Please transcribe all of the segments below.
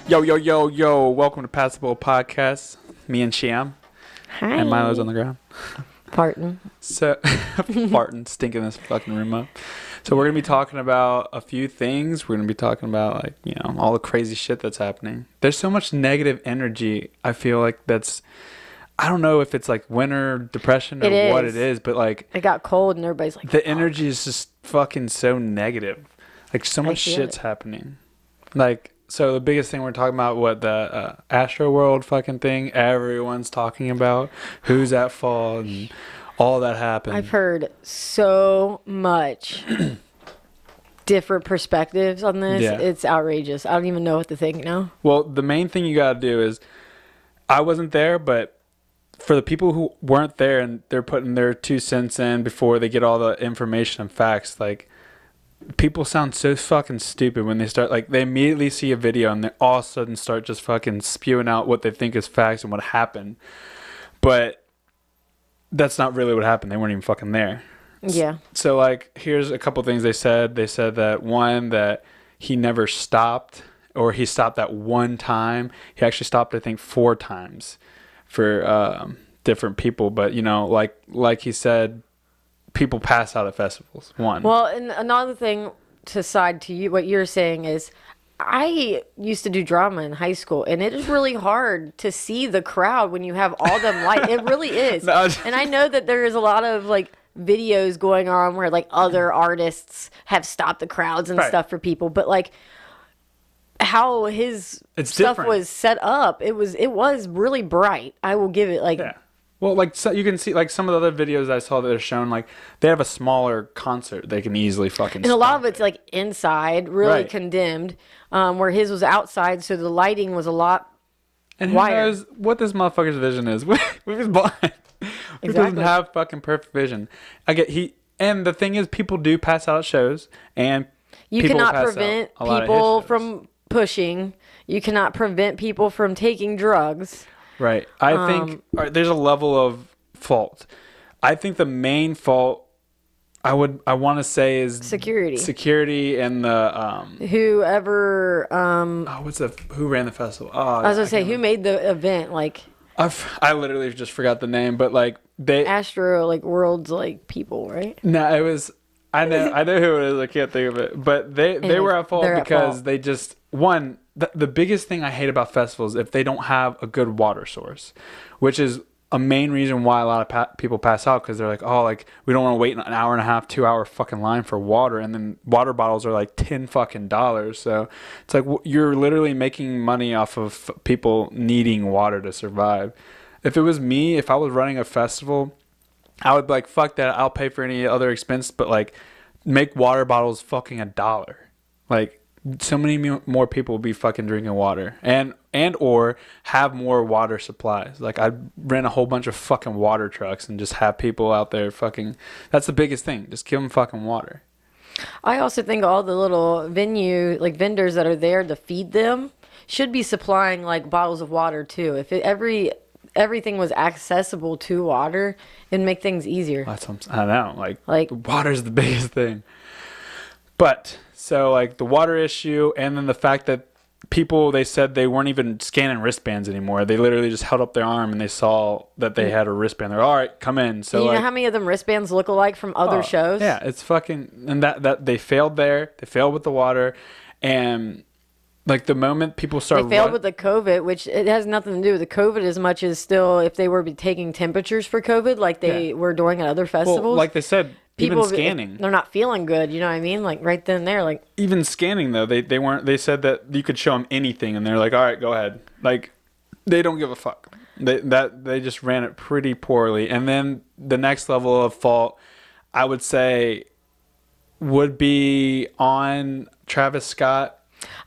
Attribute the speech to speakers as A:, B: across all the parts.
A: Yo, yo, yo, yo. Welcome to Bowl Podcast. Me and Sham.
B: Hi.
A: And Milo's on the ground.
B: Farting.
A: So, farting, stinking this fucking room up. So we're going to be talking about a few things. We're going to be talking about, like, you know, all the crazy shit that's happening. There's so much negative energy. I feel like that's, I don't know if it's like winter depression or what it is, but like.
B: It got cold and everybody's like.
A: The energy is just fucking so negative. Like, so much shit's happening. Like, so the biggest thing we're talking about, what, the Astroworld fucking thing everyone's talking about, who's at fault and all that happened.
B: I've heard so much different perspectives on this.
A: Yeah.
B: It's outrageous. I don't even know what to think now.
A: Well, the main thing you got to do is, I wasn't there, but for the people who weren't there and they're putting their 2 cents in before they get all the information and facts, like, people sound so fucking stupid when they start, like, they immediately see a video and they all of a sudden start just fucking spewing out what they think is facts and what happened. But that's not really what happened. They weren't even fucking there.
B: Yeah.
A: So, like, here's a couple things they said. They said that, one, that he never stopped, or he stopped that one time. He actually stopped, I think, 4 times for different people. But, you know, like he said, people pass out at festivals. One.
B: Well, and another thing to side to you, what you're saying is, I used to do drama in high school, and it is really hard to see the crowd when you have all them lights. It really is. And I know that there is a lot of, like, videos going on where, like, other artists have stopped the crowds and stuff for people, but, like, how his stuff was set up, it was really bright. I will give it, like...
A: Yeah. Well, like, so you can see, like, some of the other videos I saw that are shown, like, they have a smaller concert. They can easily fucking
B: And a lot of it's, like, inside, really condemned, where his was outside, so the lighting was a lot
A: and who knows what this motherfucker's vision is. He's blind. He doesn't have fucking perfect vision. And the thing is, people do pass out at shows, and
B: you cannot prevent people from pushing. You cannot prevent people from taking drugs.
A: Right. I think there's a level of fault. I think the main fault I want to say is security and the
B: whoever
A: who ran the festival?
B: I was gonna say who made the event, like
A: I literally just forgot the name, but like
B: World's like people, right?
A: No, it was I know who it is. I can't think of it, but they were at fault because they just the biggest thing I hate about festivals is if they don't have a good water source, which is a main reason why a lot of people pass out, because they're like, oh, like, we don't want to wait an hour and a half, 2-hour fucking line for water, and then water bottles are like $10 fucking. So it's like you're literally making money off of people needing water to survive. If it was me, if I was running a festival, I would be like, fuck that, I'll pay for any other expense, but like, make water bottles fucking $1. Like, so many more people will be fucking drinking water and or have more water supplies. Like, I'd rent a whole bunch of fucking water trucks and just have people out there fucking, that's the biggest thing. Just give them fucking water.
B: I also think all the little vendors that are there to feed them should be supplying like bottles of water too. If everything was accessible to water, it'd make things easier.
A: I know. Like water's the biggest thing. But so, like, the water issue, and then the fact that people, they said they weren't even scanning wristbands anymore. They literally just held up their arm and they saw that they had a wristband. They're all right, come in. So,
B: you know how many of them wristbands look alike from other shows?
A: Yeah, it's fucking, and that they failed there. They failed with the water, and like the moment people start,
B: they failed with the COVID, which it has nothing to do with the COVID as much as still if they were taking temperatures for COVID, like they were doing at other festivals. Well,
A: like they said. People, even scanning,
B: they're not feeling good. You know what I mean? Like right then and there, like
A: even scanning though, they weren't. They said that you could show them anything, and they're like, all right, go ahead. Like they don't give a fuck. They just ran it pretty poorly. And then the next level of fault, I would say, would be on Travis Scott.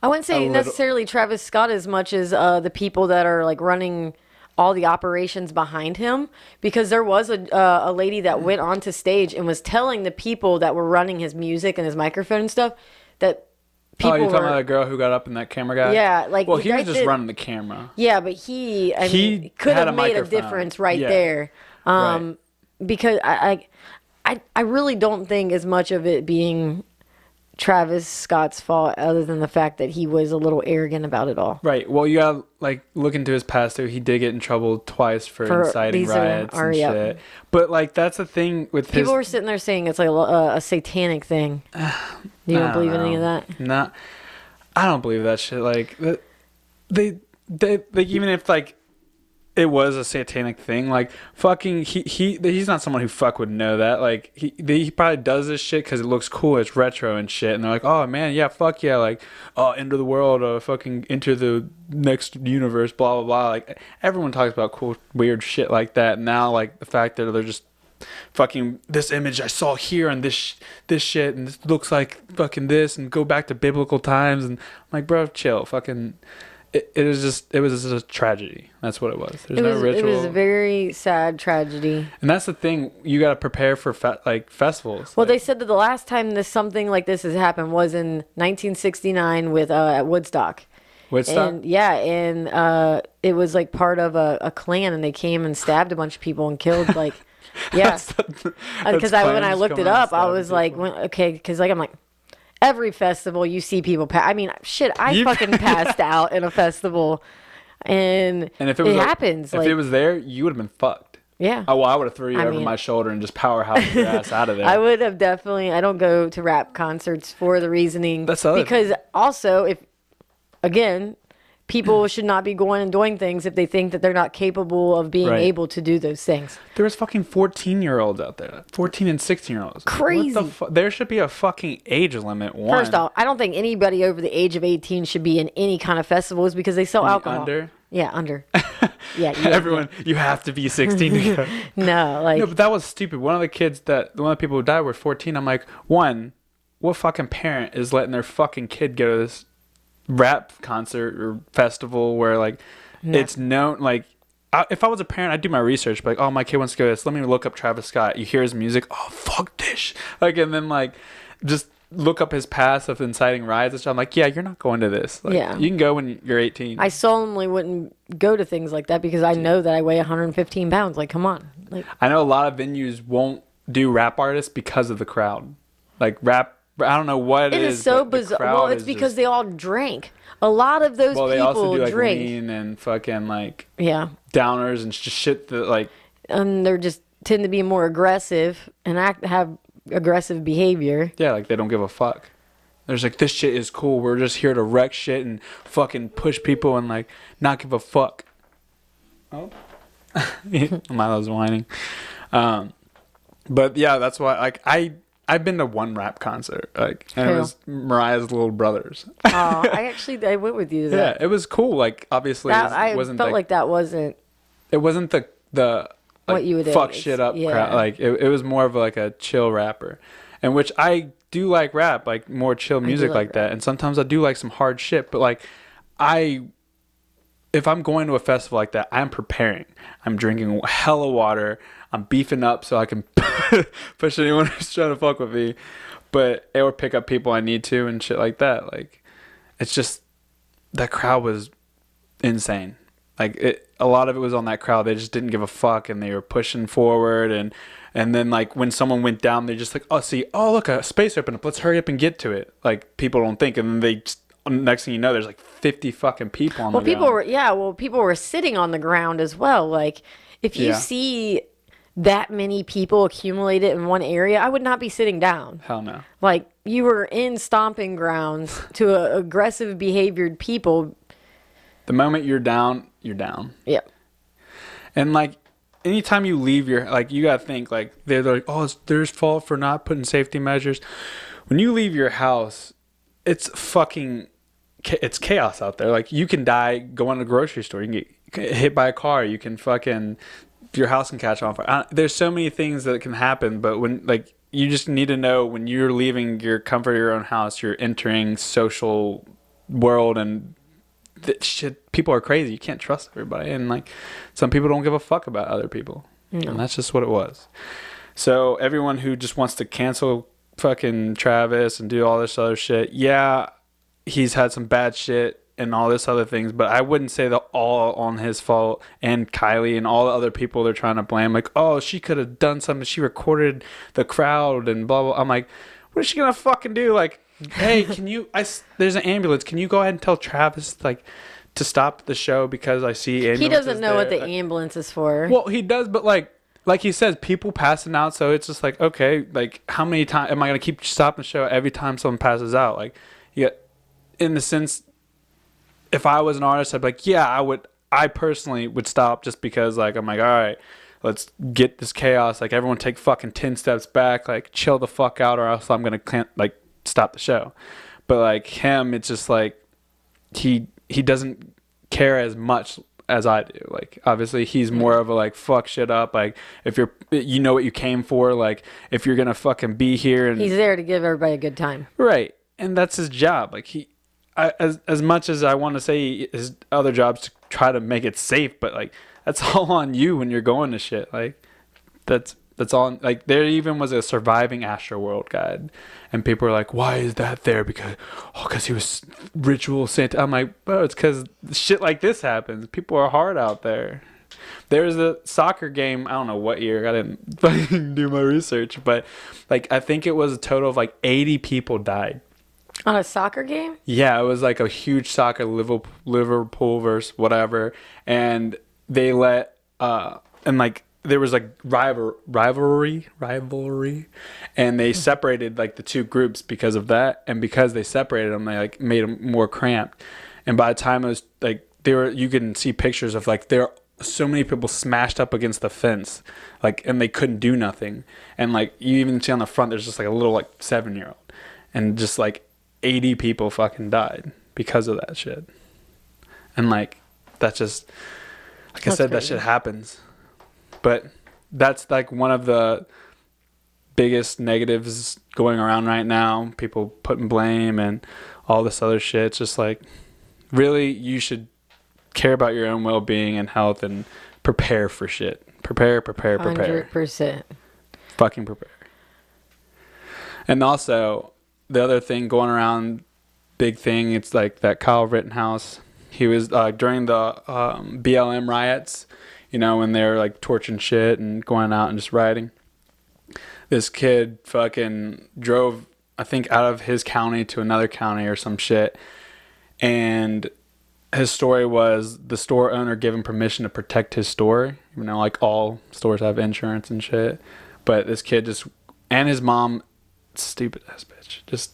B: I wouldn't say necessarily Travis Scott as much as the people that are like running all the operations behind him, because there was a lady that went onto stage and was telling the people that were running his music and his microphone and stuff that people
A: you're talking about that girl who got up and that camera guy?
B: Yeah, like,
A: well, he was just running the camera.
B: Yeah, but he could have made a difference there. Because I really don't think as much of it being Travis Scott's fault other than the fact that he was a little arrogant about it all.
A: Right. Well, you gotta like look into his past too. He did get in trouble twice for inciting riots and shit. But like that's the thing with
B: people were sitting there saying it's like a satanic thing. You don't believe in any of that?
A: No, I don't believe that shit. Like they like even if like it was a satanic thing, like fucking he's not someone who fuck would know that. Like he probably does this shit because it looks cool, it's retro and shit, and they're like, oh man, yeah, fuck yeah, like enter the world, fucking enter the next universe, blah blah blah. Like everyone talks about cool weird shit like that. Now like the fact that they're just fucking this image I saw here and this shit and this looks like fucking this and go back to biblical times, and I'm like, bro, chill, fucking. It was just a tragedy. That's what it was. There's no ritual. It was
B: a very sad tragedy.
A: And that's the thing. You got to prepare for festivals.
B: Well, they said that the last time something like this has happened was in 1969 with at Woodstock.
A: Woodstock?
B: And, yeah, and it was like part of a Klan, and they came and stabbed a bunch of people and killed like, yeah. Because when I looked it up, I was like, okay, because like I'm like. Every festival, you see people. I mean, shit, I fucking passed out in a festival, and if it happens.
A: If it was there, you would have been fucked.
B: Yeah.
A: Oh, well, I would have threw you over my shoulder and just powerhouse your ass out of there.
B: I would have definitely. I don't go to rap concerts for the reasoning.
A: That's other
B: because
A: thing.
B: Also, if again, people should not be going and doing things if they think that they're not capable of being able to do those things.
A: There was fucking 14-year-olds out there. 14 and 16-year-olds.
B: Crazy.
A: There should be a fucking age limit.
B: First off, I don't think anybody over the age of 18 should be in any kind of festivals because they sell alcohol.
A: Under?
B: Yeah, under. Yeah.
A: Everyone, you have to be 16 to go.
B: No,
A: but that was stupid. One of the people who died were 14. I'm like, what fucking parent is letting their fucking kid go to this rap concert or festival where like it's known, like if I was a parent, I'd do my research, like, oh, my kid wants to go to this, let me look up Travis Scott. You hear his music, oh fuck this, like, and then like just look up his past of inciting riots and stuff. I'm like, yeah, you're not going to this. Like, you can go when you're 18.
B: I solemnly wouldn't go to things like that because I know that I weigh 115 pounds. Like, come on. Like,
A: I know a lot of venues won't do rap artists because of the crowd. Like rap, I don't know what it is.
B: It is so bizarre. Well, it's because they all drink. A lot of those people drink. Well, they also do like lean and fucking like downers and just shit that like. And they're just tend to be more aggressive and have aggressive behavior.
A: Yeah, like they don't give a fuck. There's like, this shit is cool. We're just here to wreck shit and fucking push people and like not give a fuck. Oh, Milo's whining. But yeah, that's why like I've been to one rap concert, like, and it was Mariah's little brothers.
B: Oh, I went with you to that.
A: Yeah, it was cool. Like, obviously,
B: it wasn't. I felt like that wasn't.
A: It wasn't the like,
B: what you would
A: fuck shit up crowd. Like, it was more of like a chill rapper, and which I do like rap, like more chill music like that. And sometimes I do like some hard shit, but like if I'm going to a festival like that, I'm preparing. I'm drinking hella water. I'm beefing up so I can push anyone who's trying to fuck with me, or pick up people I need to and shit like that. Like, it's just, that crowd was insane. Like, a lot of it was on that crowd. They just didn't give a fuck, and they were pushing forward, and then like when someone went down, they just like, oh look, a space opened up. Let's hurry up and get to it. Like, people don't think, and then they just, next thing you know, there's like 50 fucking people on the ground.
B: People were sitting on the ground as well. Like, if you see that many people accumulated in one area, I would not be sitting down.
A: Hell no.
B: Like, you were in stomping grounds to aggressive behaviored people.
A: The moment you're down, you're down.
B: Yep.
A: And like, anytime you leave you gotta think, like, they're like, oh, it's their fault for not putting safety measures. When you leave your house, it's chaos out there. Like, you can die going to a grocery store. You can get hit by a car. You can fucking, your house can catch on fire. There's so many things that can happen, but when, like, you just need to know when you're leaving your comfort of your own house, you're entering social world, and shit, people are crazy. You can't trust everybody, and like, some people don't give a fuck about other people. And that's just what it was. So everyone who just wants to cancel fucking Travis and do all this other shit, yeah, he's had some bad shit and all this other things, but I wouldn't say that all on his fault, and Kylie and all the other people they're trying to blame, like, oh, she could have done something, she recorded the crowd and blah blah. I'm like, what is she gonna fucking do? Like, hey, there's an ambulance. Can you go ahead and tell Travis, like, to stop the show because I see ambulances?
B: He doesn't know what the ambulance is for.
A: Well, he does, but like he says, people passing out, so it's just like, okay, like, how many times am I going to keep stopping the show every time someone passes out? Like, yeah, in the sense, if I was an artist, I'd be like, yeah, I personally would stop just because, like, I'm like, all right, let's get this chaos. Like, everyone take fucking 10 steps back, like, chill the fuck out, or else I'm going to, like, stop the show. But, like, him, it's just like, he doesn't care as much as I do. Like, obviously he's more of a, like, fuck shit up. Like, if you know what you came for, like, if you're gonna fucking be here, and
B: he's there to give everybody a good time,
A: right? And that's his job. Like, as much as I want to say his other job's to try to make it safe, but, like, that's all on you when you're going to shit. Like, that's all. Like, there even was a surviving Astroworld guide, and people were like, why is that there? Because he was ritual Santa. I'm like, bro, it's because shit like this happens. People are hard out there. There was a soccer game, I don't know what year, I didn't fucking do my research, but, like, I think it was a total of, like, 80 people died
B: on a soccer game.
A: Yeah, it was like a huge soccer, Liverpool versus whatever, and they let and, like, there was, like, rivalry, and they separated, like, the two groups because of that, and because they separated them, they, like, made them more cramped. And by the time it was, like, you can see pictures of, like, there are so many people smashed up against the fence, like, and they couldn't do nothing. And, like, you even see on the front, there's just, like, a little, like, 7-year-old, and just, like, 80 people fucking died because of that shit. And, like, that's just, like I said, crazy. That shit happens. But that's, like, one of the biggest negatives going around right now. People putting blame and all this other shit. It's just like, really, you should care about your own well-being and health and prepare for shit. Prepare.
B: 100%.
A: Fucking prepare. And also, the other thing going around, big thing, it's like that Kyle Rittenhouse. He was, during the BLM riots, you know, when they're, like, torching shit and going out and just rioting. This kid fucking drove, I think, out of his county to another county or some shit. And his story was the store owner gave him permission to protect his store. You know, like, all stores have insurance and shit. But this kid just, and his mom, stupid ass bitch, just,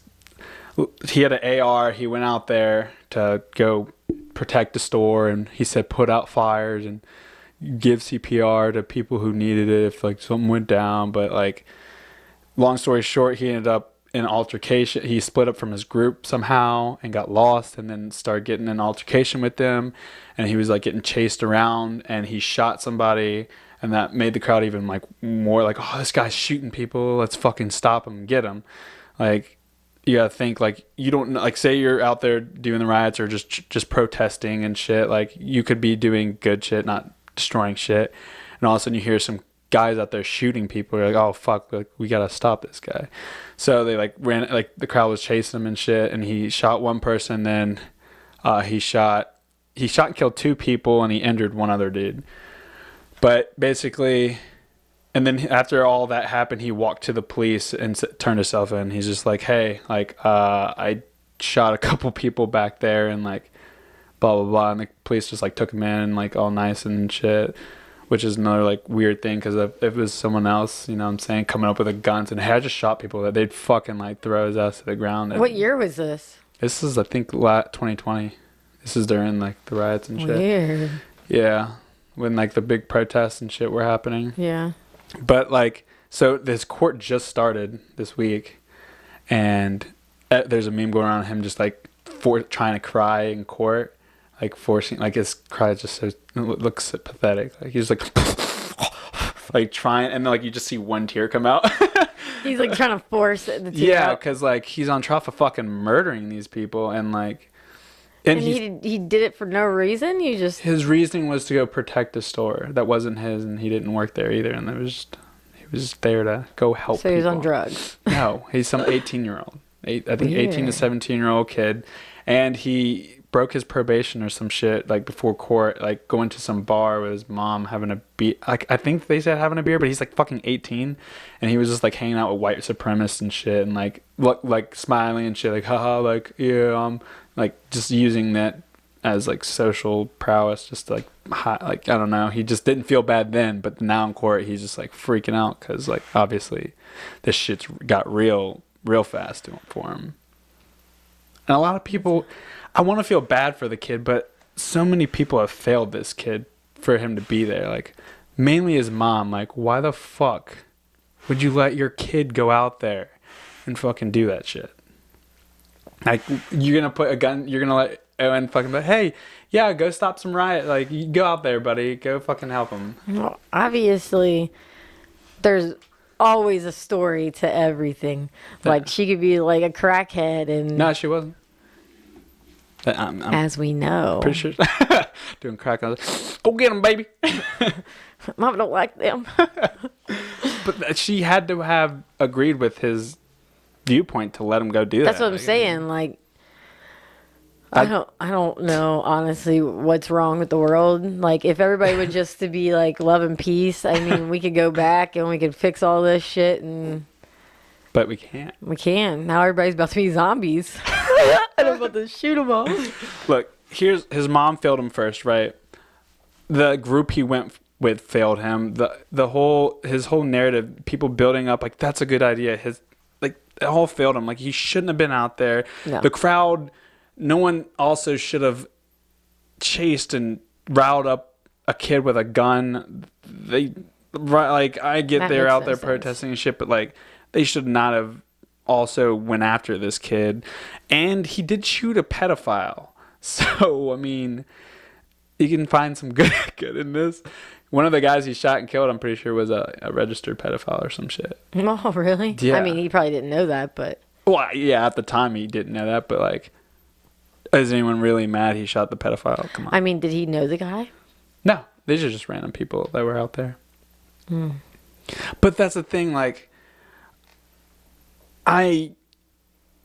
A: he had an AR. He went out there to go protect the store, and he said put out fires and give CPR to people who needed it if, like, something went down. But, like, long story short, he ended up in an altercation. He split up from his group somehow and got lost, and then started getting in an altercation with them, and he was, like, getting chased around, and he shot somebody, and that made the crowd even, like, more like, oh, this guy's shooting people, let's fucking stop him and get him. Like, you gotta think, like, you don't, like, say you're out there doing the riots or just protesting and shit, like, you could be doing good shit, not destroying shit, and all of a sudden you hear some guys out there shooting people. You're like, oh fuck, like, we gotta stop this guy. So they, like, ran, like, the crowd was chasing him and shit, and he shot one person. Then he shot and killed 2 people, and he injured one other dude. But basically, and then after all that happened, he walked to the police and turned himself in. He's just like, hey, like, I shot a couple people back there, and, like, blah blah blah, and the police just, like, took him in, like, all nice and shit, which is another, like, weird thing, because if it was someone else, you know what I'm saying, coming up with a guns, and hey, I just shot people, that they'd fucking, like, throw his ass to the ground.
B: What year was this?
A: This is, I think, 2020. This is during, like, the riots and shit.
B: Weird.
A: Yeah, when, like, the big protests and shit were happening.
B: Yeah.
A: But, like, so this court just started this week, and there's a meme going around of him just, like, trying to cry in court. Like, forcing, like, his cry just so, it looks so pathetic. Like, he's like, like, trying, and then, like, you just see one tear come out.
B: He's, like, trying to force the tear
A: yeah,
B: out.
A: because, like, he's on trial for fucking murdering these people, and, like,
B: and he did it for no reason.
A: His reasoning was to go protect the store that wasn't his, and he didn't work there either, and he was just there to go help.
B: So
A: he
B: was on drugs.
A: No, he's some 18-year-old. I think 18 to 17-year-old kid, and he broke his probation or some shit, like before court, like going to some bar with his mom having a beer. Like I think they said having a beer, but he's like fucking 18, and he was just like hanging out with white supremacists and shit, and like look like smiling and shit, like haha, like yeah, like just using that as like social prowess, just to, like like I don't know. He just didn't feel bad then, but now in court he's just like freaking out because like obviously this shit's got real fast for him. And a lot of people, I want to feel bad for the kid, but so many people have failed this kid for him to be there. Like, mainly his mom. Like, why the fuck would you let your kid go out there and fucking do that shit? Like, you're going to put a gun, you're going to let Owen fucking be, hey, yeah, go stop some riot. Like, you go out there, buddy. Go fucking help him.
B: Well, obviously, there's always a story to everything. Like, she could be like a crackhead and...
A: No, she wasn't.
B: As we know.
A: Pretty sure. Doing crack on go get him, baby.
B: Mom don't like them.
A: But she had to have agreed with his viewpoint to let him go do that.
B: That's what I'm saying. Like, I don't know, honestly, what's wrong with the world. Like, if everybody would just to be like love and peace, I mean, we could go back and we could fix all this shit and...
A: But we can't.
B: We can. Now everybody's about to be zombies. And I'm about to shoot them all.
A: Look, his mom failed him first, right? The group he went with failed him. His whole narrative, people building up like that's a good idea. It all failed him. Like he shouldn't have been out there. No. The crowd, no one also should have chased and riled up a kid with a gun. I get they're out there protesting and shit, but like they should not have also went after this kid. And he did shoot a pedophile. So, I mean, you can find some good in this. One of the guys he shot and killed, I'm pretty sure, was a registered pedophile or some shit.
B: Oh, really?
A: Yeah.
B: I mean, he probably didn't know that, but...
A: Well, yeah, at the time he didn't know that, but, like, is anyone really mad he shot the pedophile? Come on.
B: I mean, did he know the guy?
A: No. These are just random people that were out there. But that's the thing, like... I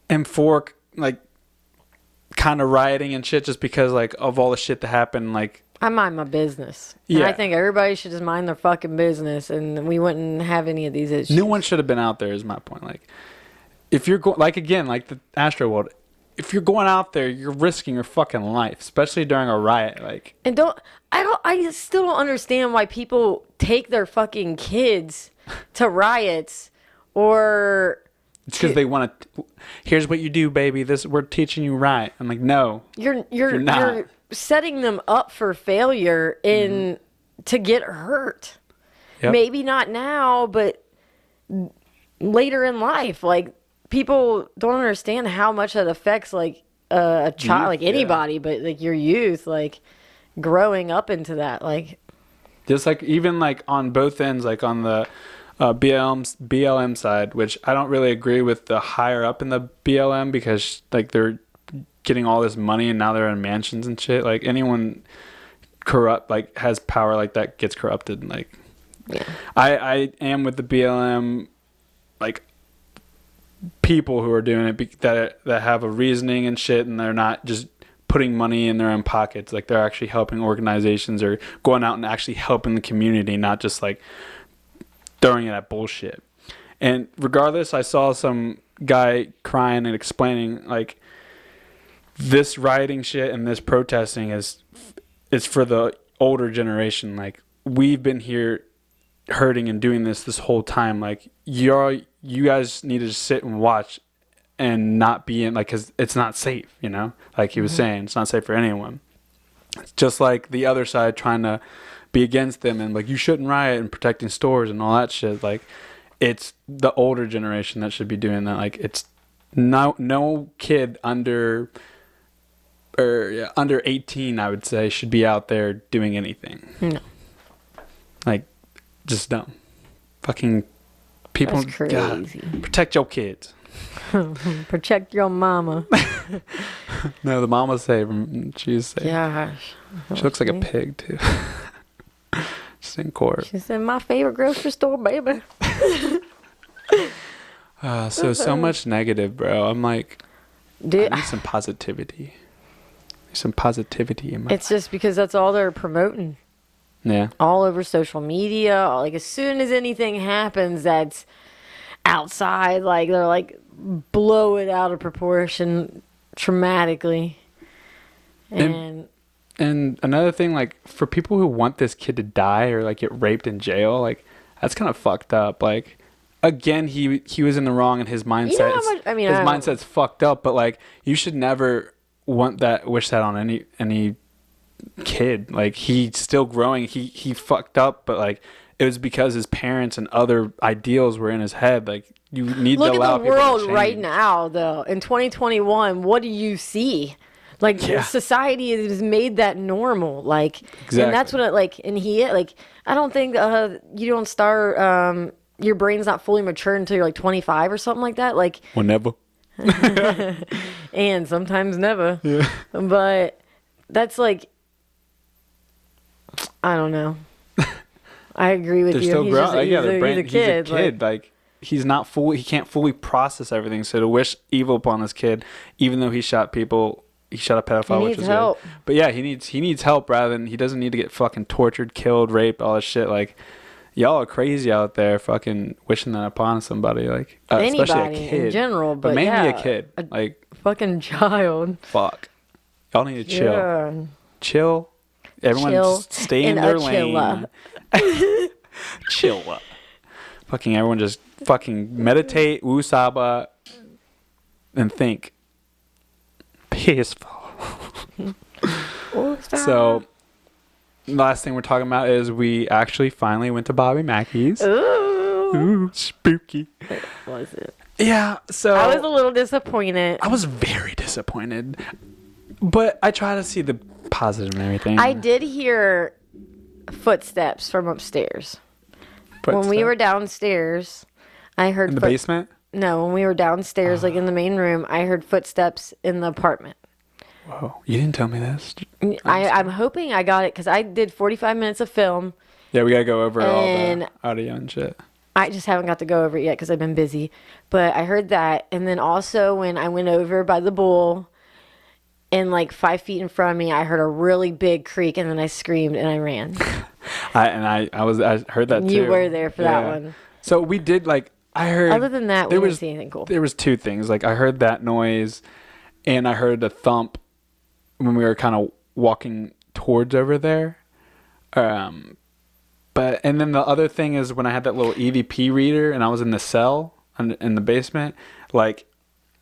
A: am for, like, kind of rioting and shit just because, like, of all the shit that happened, like...
B: I mind my business. Yeah. And I think everybody should just mind their fucking business and we wouldn't have any of these issues.
A: No one should have been out there is my point. Like, if you're going... Like, again, like the Astroworld, if you're going out there, you're risking your fucking life, especially during a riot, like... And
B: I still don't understand why people take their fucking kids to riots or...
A: It's because they want to. Here's what you do, baby. We're teaching you right. I'm like, no,
B: you're setting them up for failure to get hurt. Yep. Maybe not now, but later in life. Like people don't understand how much that affects like a child, like anybody, but like your youth, like growing up into that, like
A: just like even like on both ends, like on the. BLM side, which I don't really agree with the higher up in the BLM because like they're getting all this money and now they're in mansions and shit. Like anyone corrupt, like has power like that gets corrupted. Like, yeah. I am with the BLM, like people who are doing it that have a reasoning and shit, and they're not just putting money in their own pockets. Like they're actually helping organizations or going out and actually helping the community, not just like throwing it at bullshit. And regardless, I saw some guy crying and explaining like this rioting shit and this protesting is for the older generation. Like we've been here hurting and doing this whole time. Like you guys need to just sit and watch and not be in, like, because it's not safe, you know, like he was saying, it's not safe for anyone. It's just like the other side trying to be against them and like you shouldn't riot and protecting stores and all that shit. Like it's the older generation that should be doing that. Like it's no kid under 18, I would say, should be out there doing anything. No. Like just dumb. Fucking people.
B: That's crazy.
A: God, protect your kids.
B: Protect your mama.
A: No, the mama's safe. She's safe.
B: Gosh.
A: She looks like a pig too. She's in court.
B: She said, "My favorite grocery store, baby."
A: So much negative, bro. I'm like, dude, I need some positivity. some positivity in my
B: It's just because that's all they're promoting.
A: Yeah.
B: All over social media. Like, as soon as anything happens that's outside, like, they're like, blow it out of proportion dramatically. And
A: another thing, like, for people who want this kid to die or, like, get raped in jail, like, that's kind of fucked up. Like, again, he was in the wrong in his mindset. You know how much, I mean, his mindset's fucked up, but, like, you should never wish that on any kid. Like, he's still growing. He fucked up, but, like, it was because his parents and other ideals were in his head. Like, you need to allow people to change. Look at the world
B: right now, though. In 2021, what do you see? Like, society has made that normal. Like, exactly. And that's what I don't think you don't start, your brain's not fully mature until you're like 25 or something like that. Like,
A: whenever.
B: And sometimes never.
A: Yeah.
B: But that's like, I don't know. I agree with you.
A: Still
B: he's a kid.
A: Like, he can't fully process everything. So to wish evil upon this kid, even though he shot people, he shot a pedophile, which is help. Good. But yeah, he needs help rather than, he doesn't need to get fucking tortured, killed, raped, all this shit. Like, y'all are crazy out there fucking wishing that upon somebody. Like,
B: anybody
A: especially a kid.
B: In general, but
A: mainly a kid. Like,
B: fucking child.
A: Fuck. Y'all need to chill. Yeah. Chill. Everyone just stay in their lane. Chilla. Fucking everyone just fucking meditate, woosaba, and think. Peaceful. So, last thing we're talking about is we actually finally went to Bobby Mackey's. Ooh, spooky.
B: Was it?
A: Yeah, so
B: I was a little disappointed.
A: I was very disappointed. But I try to see the positive and everything.
B: I did hear footsteps from upstairs. When we were downstairs, I heard
A: in the basement?
B: No, when we were downstairs, like in the main room, I heard footsteps in the apartment.
A: Whoa, you didn't tell me this.
B: I'm hoping I got it because I did 45 minutes of film.
A: Yeah, we gotta go over all the audio and shit.
B: I just haven't got to go over it yet because I've been busy. But I heard that, and then also when I went over by the bowl, and like 5 feet in front of me, I heard a really big creak, and then I screamed and I ran.
A: I heard that too.
B: You were there for that one.
A: So we did I heard.
B: Other than that, we didn't see anything cool.
A: There was two things. Like, I heard that noise, and I heard a thump when we were kind of walking towards over there. And then the other thing is when I had that little EVP reader and I was in the cell in the basement, like,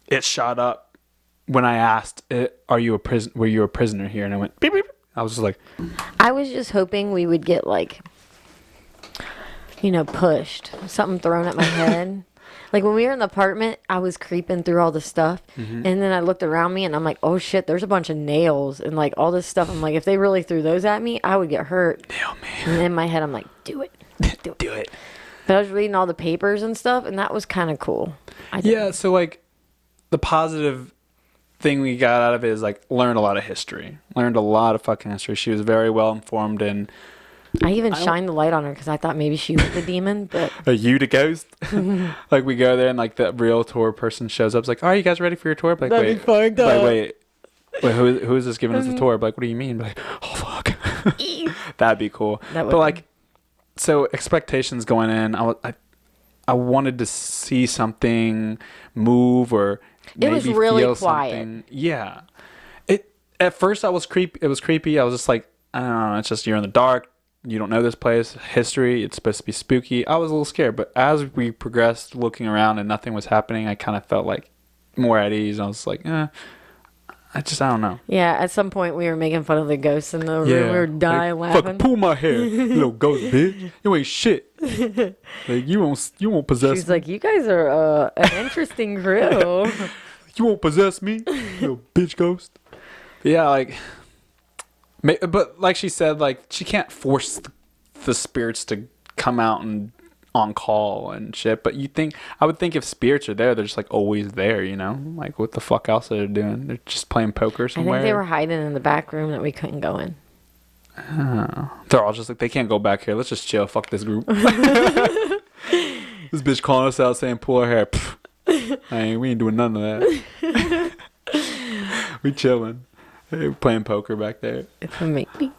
A: it shot up when I asked it, were you a prisoner here? And it went beep beep. I was just like,
B: I was just hoping we would get pushed, something thrown at my head. Like, when we were in the apartment, I was creeping through all the stuff, and then I looked around me, and I'm like, oh, shit, there's a bunch of nails and, like, all this stuff. I'm like, if they really threw those at me, I would get hurt.
A: Nail me.
B: And in my head, I'm like, do it.
A: Do it.
B: But I was reading all the papers and stuff, and that was kind of cool.
A: Yeah, so, like, the positive thing we got out of it is, like, learned a lot of history. Learned a lot of fucking history. She was very well informed and...
B: I even shined the light on her because I thought maybe she was the demon, but...
A: Are you the ghost? Like, we go there and, like, the real tour person shows up. It's like, are you guys ready for your tour? Like, wait, who is this giving us the tour? Like, what do you mean? Like, oh, fuck. That'd be cool. But, like, so expectations going in, I wanted to see something move or maybe
B: it was really
A: feel
B: quiet.
A: Something. Yeah. At first, it was creepy. I was just like, I don't know. It's just, you're in the dark. You don't know this place, history, it's supposed to be spooky. I was a little scared, but as we progressed looking around and nothing was happening, I kind of felt like more at ease. I was like, I don't know.
B: Yeah, at some point we were making fun of the ghosts in the room. We were dying laughing.
A: Fucking pull my hair, you little ghost bitch. You ain't shit. Like, you won't possess me.
B: She's like, you guys are an interesting crew.
A: You won't possess me, you little bitch ghost. Yeah, like... But like she said, like, she can't force the spirits to come out and on call and shit. But I would think if spirits are there, they're just like always there, you know? Like, what the fuck else are they doing? They're just playing poker somewhere.
B: I think they were hiding in the back room that we couldn't go in.
A: Oh. They're all just like, they can't go back here. Let's just chill. Fuck this group. This bitch calling us out saying pull her hair. We ain't doing none of that. We chilling. You're playing poker back there.
B: Maybe.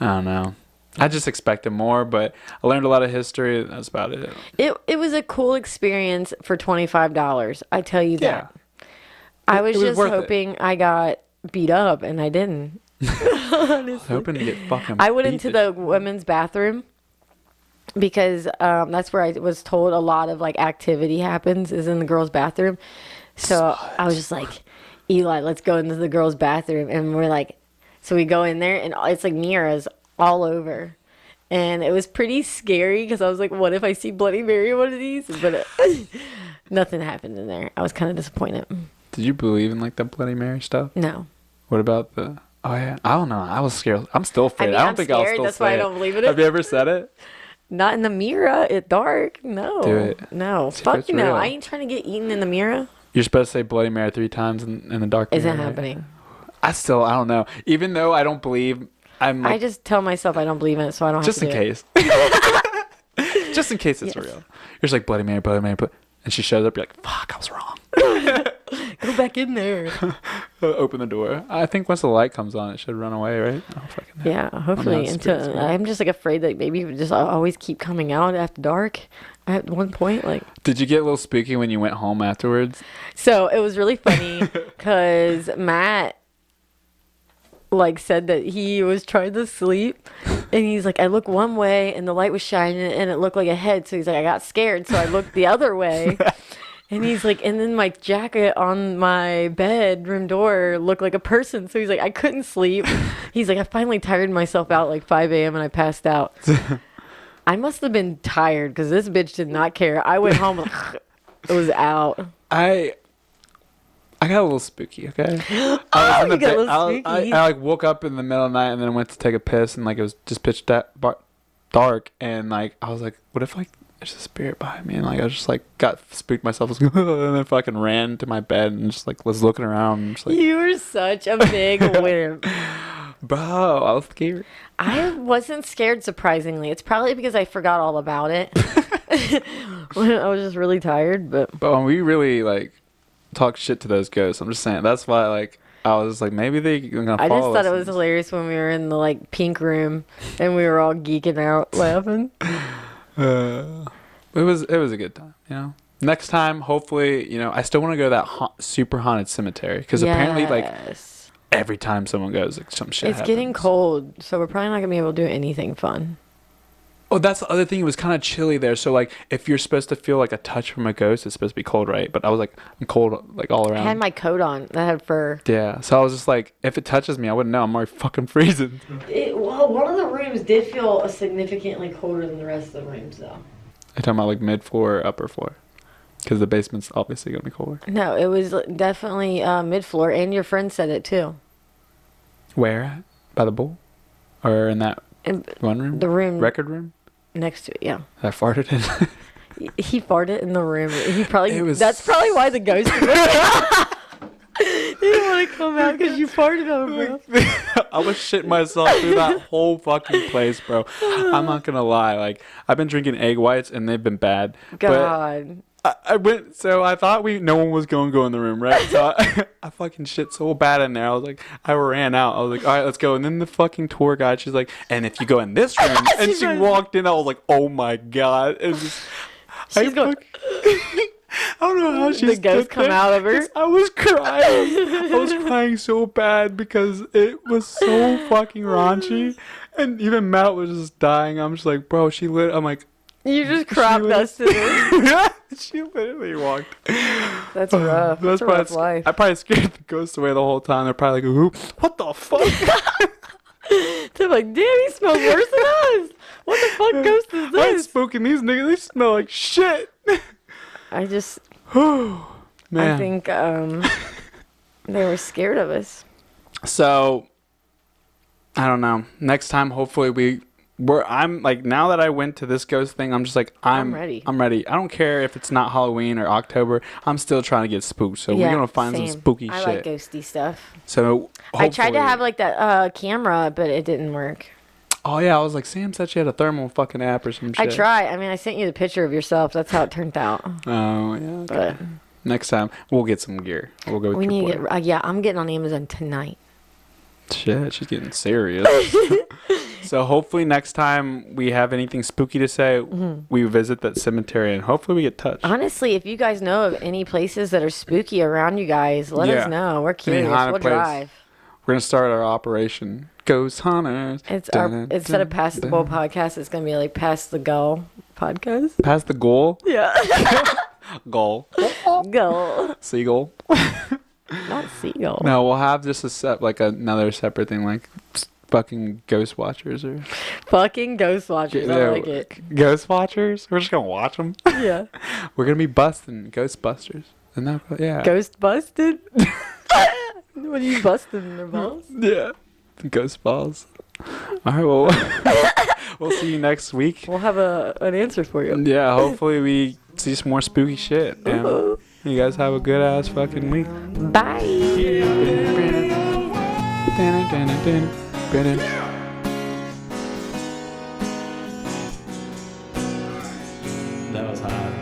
A: I don't know. I just expected more, but I learned a lot of history. That's about it.
B: It was a cool experience for $25. I tell you that. I was just hoping I got beat up, and I didn't.
A: I was hoping to get fucking
B: I went into the women's bathroom because that's where I was told a lot of like activity happens is in the girls' bathroom. So I was just like, Eli, let's go into the girls' bathroom. And we're like, so we go in there, and it's like mirrors all over. And it was pretty scary because I was like, what if I see Bloody Mary in one of these? But nothing happened in there. I was kind of disappointed.
A: Did you believe in like the Bloody Mary stuff?
B: No.
A: What about the... Oh, yeah. I don't know. I was scared. I'm still afraid. I don't think I'll still
B: that's
A: say
B: why
A: it.
B: I don't believe in it.
A: Have you ever said it?
B: Not in the mirror at dark. No.
A: Do it.
B: No. Fuck you know. I ain't trying to get eaten in the mirror.
A: You're supposed to say Bloody Mary 3 times in the dark.
B: Isn't happening.
A: I don't know. Even though I don't believe, I'm like,
B: I just tell myself I don't believe in it, so I don't have to do
A: it. Just in case it's real. You're just like, Bloody Mary, Bloody Mary. And she shows up, you're like, fuck, I was wrong.
B: Go back in there.
A: Open the door. I think once the light comes on, it should run away, right?
B: Yeah, hopefully. I'm just like afraid that maybe it would just always keep coming out after dark. At one point, like,
A: did you get a little spooky when you went home afterwards?
B: So it was really funny because Matt like said that he was trying to sleep, and he's like, I look one way and the light was shining and it looked like a head, so he's like, I got scared, so I looked the other way. And he's like, and then my jacket on my bedroom door looked like a person, so he's like, I couldn't sleep. He's like, I finally tired myself out like 5 a.m. and I passed out. I must have been tired because this bitch did not care. I went home, it was out.
A: I got a little spooky, okay? I like woke up in the middle of the night and then went to take a piss, and like it was just pitch dark, and like I was like, what if like there's a spirit behind me? And like I just like got spooked myself, and then fucking ran to my bed and just like was looking around. And just, like,
B: you were such a big wimp.
A: Bro, I was scared.
B: I wasn't scared, surprisingly. It's probably because I forgot all about it. I was just really tired, but
A: when we really like talk shit to those ghosts, I'm just saying that's why like I was like, maybe they're gonna follow us.
B: I just thought it was hilarious when we were in the like pink room and we were all geeking out laughing.
A: It was a good time, you know. Next time, hopefully, you know, I still want to go to that super haunted cemetery because apparently like every time someone goes, like, some shit happens.
B: Getting cold, so we're probably not gonna be able to do anything fun.
A: Oh, that's the other thing. It was kind of chilly there. So, like, if you're supposed to feel like a touch from a ghost, it's supposed to be cold, right? But I was like, I'm cold, like, all around.
B: I had my coat on that had fur.
A: Yeah. So I was just like, if it touches me, I wouldn't know. I'm already fucking freezing.
B: Well, one of the rooms did feel significantly colder than the rest of the rooms, though.
A: You're talking about, like, mid-floor or upper floor? Because the basement's obviously going to be colder.
B: No, it was definitely mid-floor, and your friend said it, too.
A: Where at? By the bowl? Or in that one room?
B: The room.
A: Record room?
B: Next to it, yeah.
A: I farted in.
B: He farted in the room. That's probably why the ghost didn't want to come out because you farted on him, bro.
A: I was shitting myself through that whole fucking place, bro. I'm not gonna lie. Like, I've been drinking egg whites and they've been bad.
B: God.
A: I went, so I thought no one was going to go in the room, right? So I fucking shit so bad in there. I was like, I ran out. I was like, all right, let's go. And then the fucking tour guide, she's like, and if you go in this room, and she walked in, I was like, oh my God. It was just,
B: she's going,
A: I don't know how she's
B: the ghost come out of her.
A: I was crying. I was crying so bad because it was so fucking raunchy. And even Matt was just dying. I'm just like, bro, I'm like,
B: you just crop dusted her.
A: She literally walked.
B: That's rough. That's a rough life.
A: I probably scared the ghost away the whole time. They're probably like, what the fuck?
B: They're like, damn, he smells worse than us. What the fuck ghost is this?
A: I'm spooking these niggas. They smell like shit.
B: I just...
A: Man.
B: I think they were scared of us.
A: So, I don't know. Next time, hopefully I'm like, now that I went to this ghost thing, I'm just like, I'm ready. I'm ready. I don't care if it's not Halloween or October. I'm still trying to get spooked. So we're going to find some spooky shit. I
B: like ghosty stuff.
A: So
B: I tried to have like that camera, but it didn't work.
A: Oh, yeah. I was like, Sam said she had a thermal fucking app or some shit.
B: I tried. I mean, I sent you the picture of yourself. That's how it turned out.
A: Oh, yeah. Okay.
B: But
A: next time, we'll get some gear. We'll go with
B: I'm getting on Amazon tonight.
A: Shit, she's getting serious. So hopefully next time we have anything spooky to say, we visit that cemetery and hopefully we get touched.
B: Honestly, if you guys know of any places that are spooky around you guys, let us know. We're curious. We'll drive.
A: We're going to start our operation. Ghost Hunters.
B: Instead of Past the Bowl podcast, it's going to be like Past the Goal podcast.
A: Past the Goal?
B: Yeah.
A: Goal.
B: Goal.
A: Seagull.
B: Not seagull.
A: No, we'll have just another separate thing, like fucking Ghost Watchers or.
B: Fucking Ghost Watchers. I like it.
A: Ghost Watchers. We're just gonna watch them.
B: Yeah.
A: We're gonna be busting Ghostbusters. And that, yeah.
B: Ghost busted. What are you busting their balls?
A: Yeah. Ghost balls. All right. Well, we'll see you next week.
B: We'll have an answer for you.
A: Yeah. Hopefully we see some more spooky shit. Yeah. You guys have a good ass fucking week.
B: Bye.
A: That was hot.